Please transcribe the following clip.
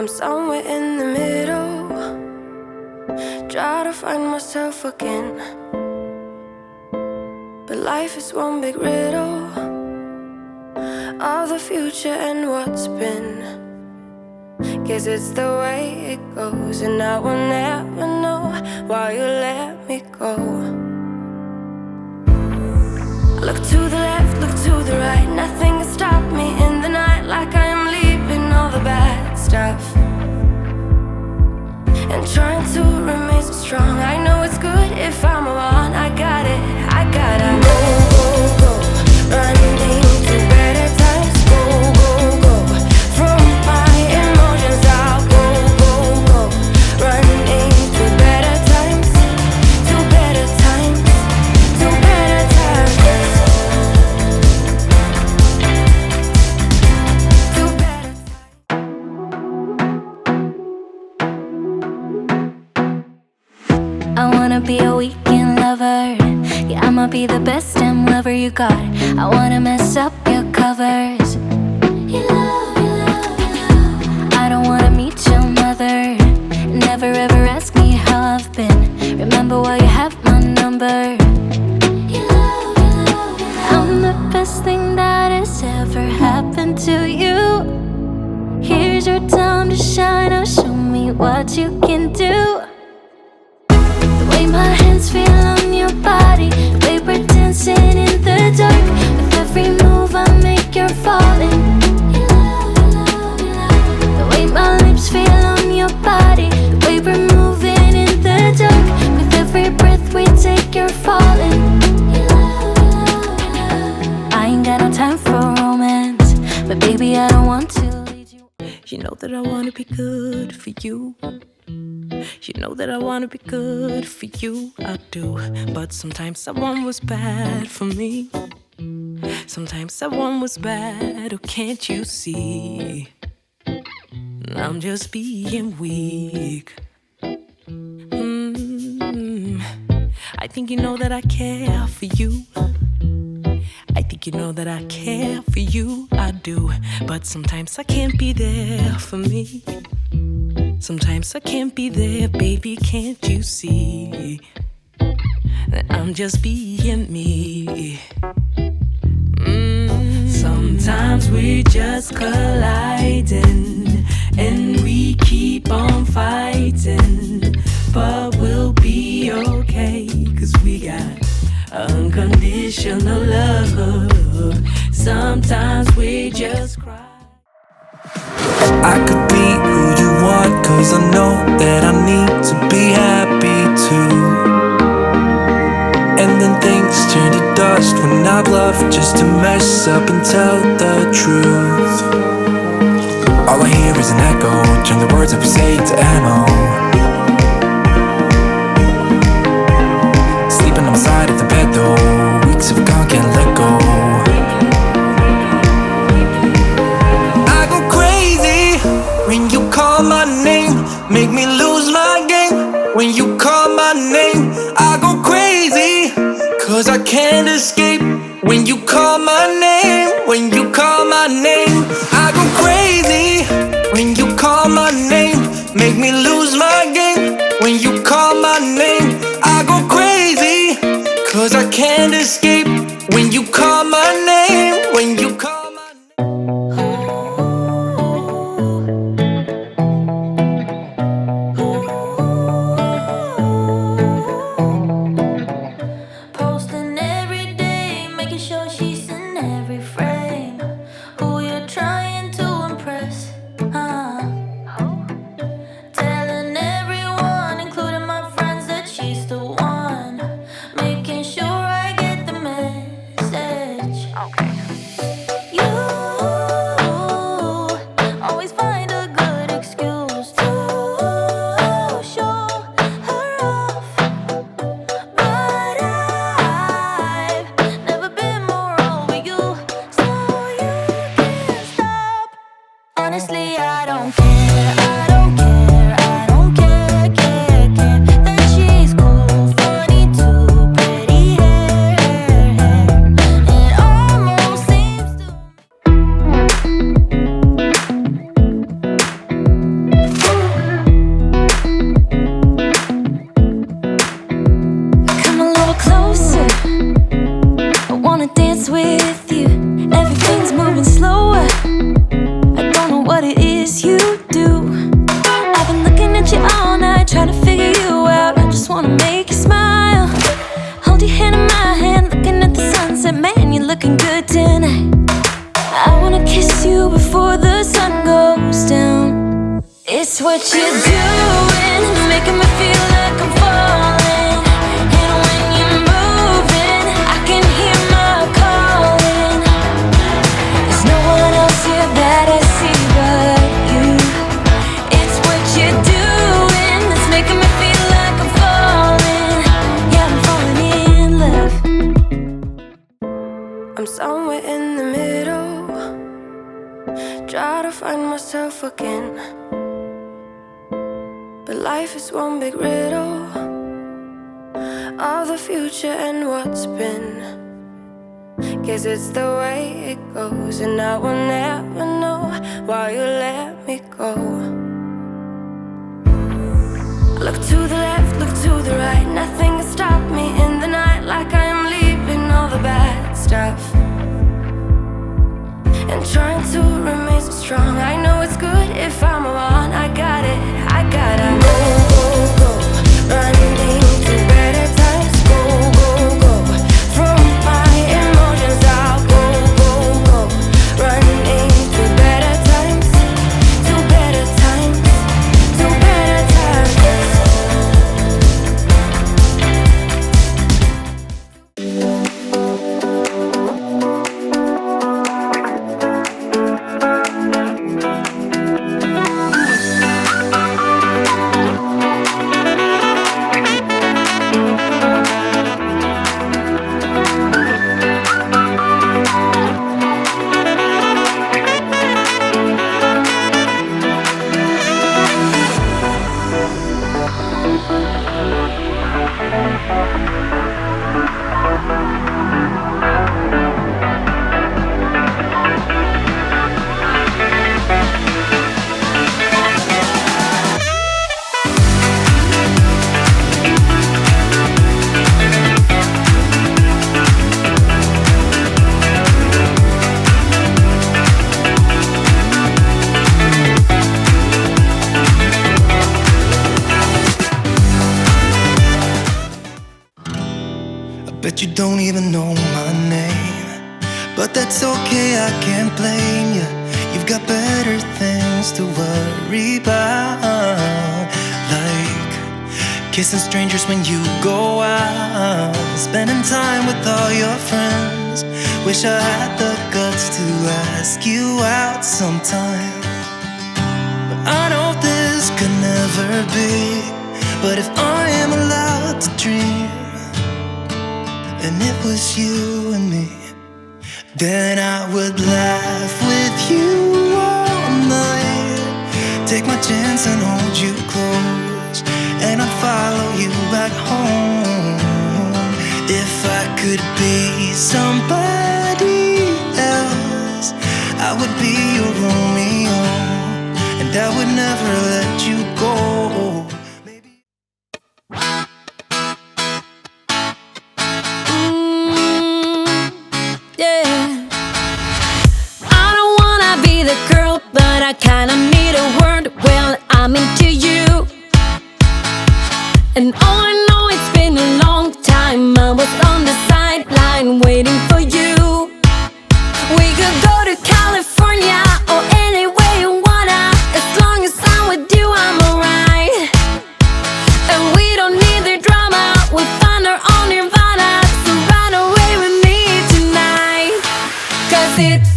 I'm somewhere in the middle, try to find myself again. But life is one big riddle of the future and what's been. Guess it's the way it goes, and I will never know why you let me go. Look to the left, look to the right, nothing can stop me in the night, like I am leaving all the bad stuff and trying to remain so strong. I know it's good if I'm alone. I got it, I gotta go, go, go, running to better times. Go, go, go, from my emotions I'll go, go, go, running to better times, to better times, to better times, to better times. I wanna be a weekend lover. Yeah, I'ma be the best damn lover you got. I wanna mess up your covers. You love, you love, you love. I don't wanna meet your mother. Never ever ask me how I've been. Remember why you have my number. You love, you love, you love. I'm the best thing that has ever happened to you. Here's your time to shine. Now show me what you can do. The way my hands feel on your body, the way we're dancing in the dark. With every move I make, you're falling. You love, you love, you love. The way my lips feel on your body, the way we're moving in the dark. With every breath we take, you're falling. You love, you love, you love. I ain't got no time for romance, but baby I don't want to lead you. You know that I wanna be good for you. You know that I wanna be good for you, I do. But sometimes someone was bad for me. Sometimes someone was bad, oh can't you see? I'm just being weak. I think you know that I care for you. I think you know that I care for you, I do. But sometimes I can't be there for me. Sometimes I can't be there, baby, can't you see that I'm just being me? Sometimes we're just colliding and we keep on fighting, but we'll be okay, 'cause we got unconditional love. Sometimes we just cry. I could be who you want, 'cause I know that I need to be happy too. And then things turn to dust when I bluff just to mess up and tell the truth. All I hear is an echo, turn the words that we say to ammo. Sleeping on the side of the bed though, weeks of gone, can't let go. When you call my name, make me lose my game. When you call my name, I go crazy, 'cause I can't escape. When you call my name, when you call my name, I go crazy. When you call my name, make me lose my game. When you call my name, I go crazy, 'cause I can't escape. When you call my name, when you call It's what you're doing, making me feel like I'm falling. And when you're moving, I can hear my calling. There's no one else here that I see but you. It's what you're doing that's making me feel like I'm falling. Yeah, I'm falling in love. I'm somewhere in the middle, try to find myself again. But life is one big riddle of the future and what's been. Guess it's the way it goes, and I will never know why you let me go. Look to the left, look to the right, nothing can stop me in the night. Like I am leaving all the bad stuff and trying to remain so strong. I know it's good if I'm around. I got it, I gotta go, go, go, running to better times. Go, go, go, from my emotions I'll go, go, go, running to better times, to better times, to better times. Bet you don't even know my name, but that's okay, I can't blame you. You've got better things to worry about, like kissing strangers when you go out, spending time with all your friends. Wish I had the guts to ask you out sometime, but I know this could never be. But if I am allowed to dream, and it was you and me, then I would laugh with you all night, take my chance and hold you close, and I'd follow you back home. If I could be somebody else, I would be your Romeo, and I would never let you go. I kinda need a word, well, I'm into you. And oh, I know it's been a long time, I was on the sideline waiting for you. We could go to California or anywhere you wanna, as long as I'm with you, I'm alright. And we don't need the drama, we'll find our own nirvana. So run away with me tonight, 'cause it's